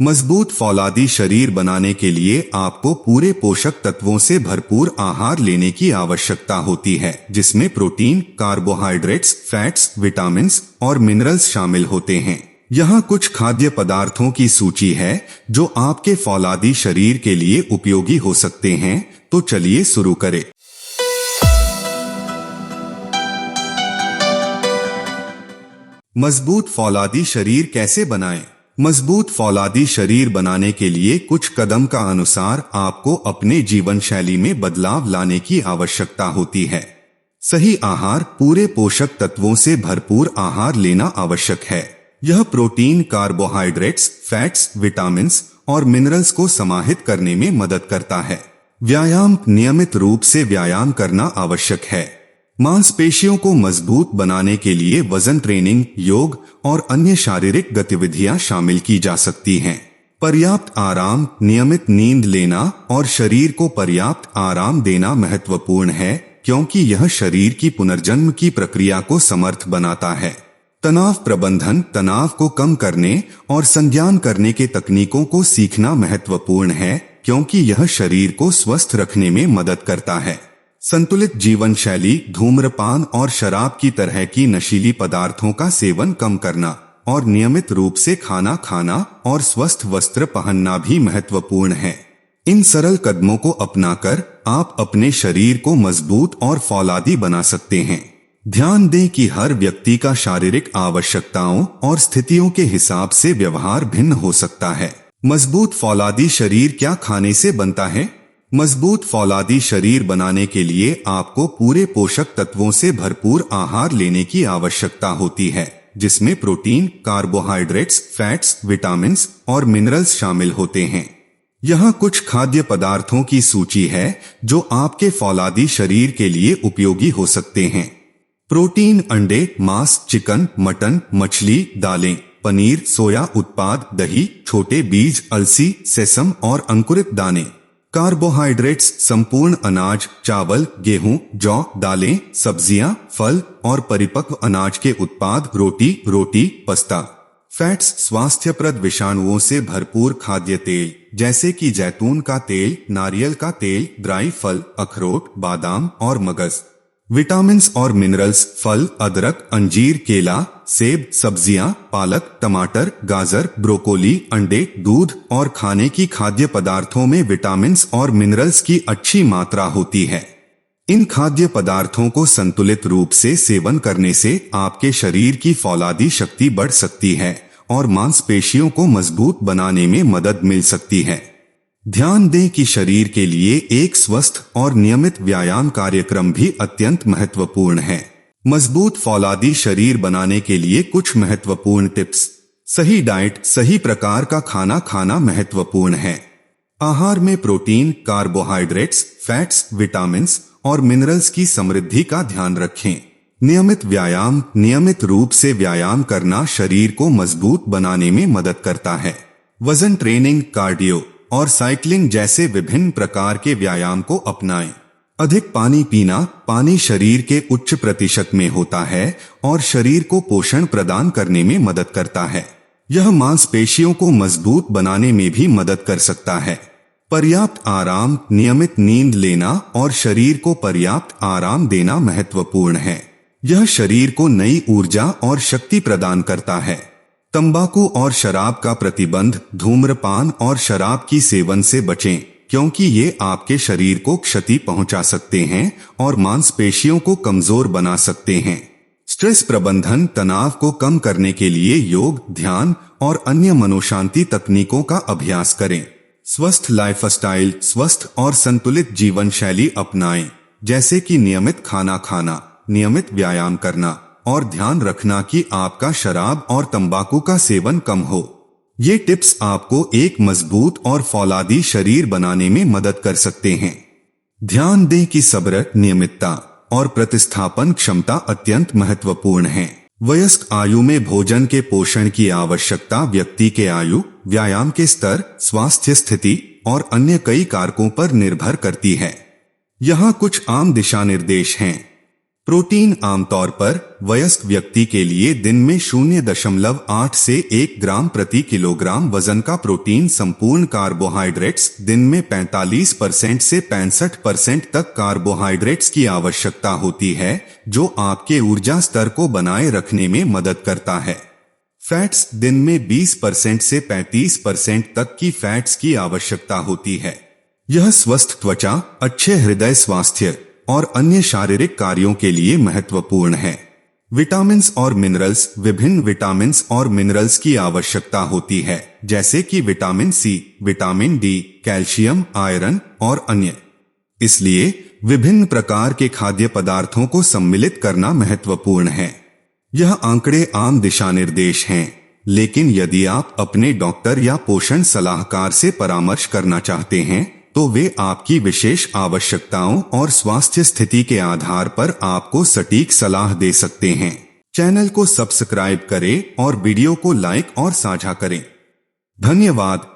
मजबूत फौलादी शरीर बनाने के लिए आपको पूरे पोषक तत्वों से भरपूर आहार लेने की आवश्यकता होती है, जिसमें प्रोटीन, कार्बोहाइड्रेट्स, फैट्स, विटामिन्स और मिनरल्स शामिल होते हैं। यहाँ कुछ खाद्य पदार्थों की सूची है जो आपके फौलादी शरीर के लिए उपयोगी हो सकते हैं, तो चलिए शुरू करें। मजबूत फौलादी शरीर कैसे बनाएं? मजबूत फौलादी शरीर बनाने के लिए कुछ कदम का अनुसार आपको अपने जीवन शैली में बदलाव लाने की आवश्यकता होती है। सही आहार, पूरे पोषक तत्वों से भरपूर आहार लेना आवश्यक है। यह प्रोटीन, कार्बोहाइड्रेट्स, फैट्स, विटामिन्स और मिनरल्स को समाहित करने में मदद करता है। व्यायाम, नियमित रूप से व्यायाम करना आवश्यक है। मांसपेशियों को मजबूत बनाने के लिए वजन ट्रेनिंग, योग और अन्य शारीरिक गतिविधियां शामिल की जा सकती हैं। पर्याप्त आराम, नियमित नींद लेना और शरीर को पर्याप्त आराम देना महत्वपूर्ण है, क्योंकि यह शरीर की पुनर्जन्म की प्रक्रिया को समर्थ बनाता है। तनाव प्रबंधन, तनाव को कम करने और संज्ञान करने के तकनीकों को सीखना महत्वपूर्ण है, क्योंकि यह शरीर को स्वस्थ रखने में मदद करता है। संतुलित जीवन शैली, धूम्रपान और शराब की तरह की नशीली पदार्थों का सेवन कम करना और नियमित रूप से खाना खाना और स्वस्थ वस्त्र पहनना भी महत्वपूर्ण है। इन सरल कदमों को अपनाकर आप अपने शरीर को मजबूत और फौलादी बना सकते हैं। ध्यान दें कि हर व्यक्ति का शारीरिक आवश्यकताओं और स्थितियों के हिसाब से व्यवहार भिन्न हो सकता है। मजबूत फौलादी शरीर क्या खाने से बनता है? मजबूत फौलादी शरीर बनाने के लिए आपको पूरे पोषक तत्वों से भरपूर आहार लेने की आवश्यकता होती है, जिसमें प्रोटीन, कार्बोहाइड्रेट्स, फैट्स, विटामिन्स और मिनरल्स शामिल होते हैं। यहाँ कुछ खाद्य पदार्थों की सूची है जो आपके फौलादी शरीर के लिए उपयोगी हो सकते हैं। प्रोटीन, अंडे, मांस, चिकन, मटन, मछली, दालें, पनीर, सोया उत्पाद, दही, छोटे बीज, अलसी, सेसम और अंकुरित दाने। कार्बोहाइड्रेट्स, संपूर्ण अनाज, चावल, गेहूं, जौ, दालें, सब्जियां, फल और परिपक्व अनाज के उत्पाद, रोटी, पास्ता। फैट्स, स्वास्थ्यप्रद विषाणुओं से भरपूर खाद्य तेल, जैसे कि जैतून का तेल, नारियल का तेल, ड्राई फल, अखरोट, बादाम और मगज। विटामिन्स और मिनरल्स, फल, अदरक, अंजीर, केला, सेब, सब्जियां, पालक, टमाटर, गाजर, ब्रोकोली, अंडे, दूध और खाने की खाद्य पदार्थों में विटामिन्स और मिनरल्स की अच्छी मात्रा होती है। इन खाद्य पदार्थों को संतुलित रूप से सेवन करने से आपके शरीर की फौलादी शक्ति बढ़ सकती है और मांसपेशियों को मजबूत बनाने में मदद मिल सकती है। ध्यान दें कि शरीर के लिए एक स्वस्थ और नियमित व्यायाम कार्यक्रम भी अत्यंत महत्वपूर्ण है। मजबूत फौलादी शरीर बनाने के लिए कुछ महत्वपूर्ण टिप्स। सही डाइट, सही प्रकार का खाना खाना महत्वपूर्ण है। आहार में प्रोटीन, कार्बोहाइड्रेट्स, फैट्स, विटामिन्स और मिनरल्स की समृद्धि का ध्यान रखें। नियमित व्यायाम, नियमित रूप से व्यायाम करना शरीर को मजबूत बनाने में मदद करता है। वजन ट्रेनिंग, कार्डियो और साइकिलिंग जैसे विभिन्न प्रकार के व्यायाम को अपनाएं। अधिक पानी पीना, पानी शरीर के उच्च प्रतिशत में होता है और शरीर को पोषण प्रदान करने में मदद करता है। यह मांसपेशियों को मजबूत बनाने में भी मदद कर सकता है। पर्याप्त आराम, नियमित नींद लेना और शरीर को पर्याप्त आराम देना महत्वपूर्ण है। यह शरीर को नई ऊर्जा और शक्ति प्रदान करता है। तंबाकू और शराब का प्रतिबंध, धूम्रपान और शराब की सेवन से बचें, क्योंकि ये आपके शरीर को क्षति पहुंचा सकते हैं और मांसपेशियों को कमजोर बना सकते हैं। स्ट्रेस प्रबंधन, तनाव को कम करने के लिए योग, ध्यान और अन्य मनोशांति तकनीकों का अभ्यास करें। स्वस्थ लाइफस्टाइल, स्वस्थ और संतुलित जीवन शैली अपनाएं, जैसे कि नियमित खाना खाना, नियमित व्यायाम करना और ध्यान रखना कि आपका शराब और तंबाकू का सेवन कम हो। ये टिप्स आपको एक मजबूत और फौलादी शरीर बनाने में मदद कर सकते हैं। ध्यान दें कि सब्र, नियमितता और प्रतिस्थापन क्षमता अत्यंत महत्वपूर्ण है। वयस्क आयु में भोजन के पोषण की आवश्यकता व्यक्ति के आयु, व्यायाम के स्तर, स्वास्थ्य स्थिति और अन्य कई कारकों पर निर्भर करती है। यहाँ कुछ आम दिशा निर्देश हैं। प्रोटीन आमतौर पर वयस्क व्यक्ति के लिए दिन में 0.8 से 1 ग्राम प्रति किलोग्राम वजन का प्रोटीन, संपूर्ण कार्बोहाइड्रेट्स दिन में 45% से 65% तक कार्बोहाइड्रेट्स की आवश्यकता होती है, जो आपके ऊर्जा स्तर को बनाए रखने में मदद करता है। फैट्स दिन में 20% से 35% तक की फैट्स की आवश्यकता होती है। यह स्वस्थ त्वचा, अच्छे हृदय स्वास्थ्य और अन्य शारीरिक कार्यों के लिए महत्वपूर्ण है। विटामिन्स और मिनरल्स, विभिन्न विटामिन्स और मिनरल्स की आवश्यकता होती है, जैसे कि vitamin C, vitamin D, calcium, iron और अन्य। इसलिए विभिन्न प्रकार के खाद्य पदार्थों को सम्मिलित करना महत्वपूर्ण है। यह आंकड़े आम दिशा निर्देश हैं, लेकिन यदि आप अपने डॉक्टर या पोषण सलाहकार से परामर्श करना चाहते हैं, तो वे आपकी विशेष आवश्यकताओं और स्वास्थ्य स्थिति के आधार पर आपको सटीक सलाह दे सकते हैं। चैनल को सब्सक्राइब करें और वीडियो को लाइक और साझा करें। धन्यवाद।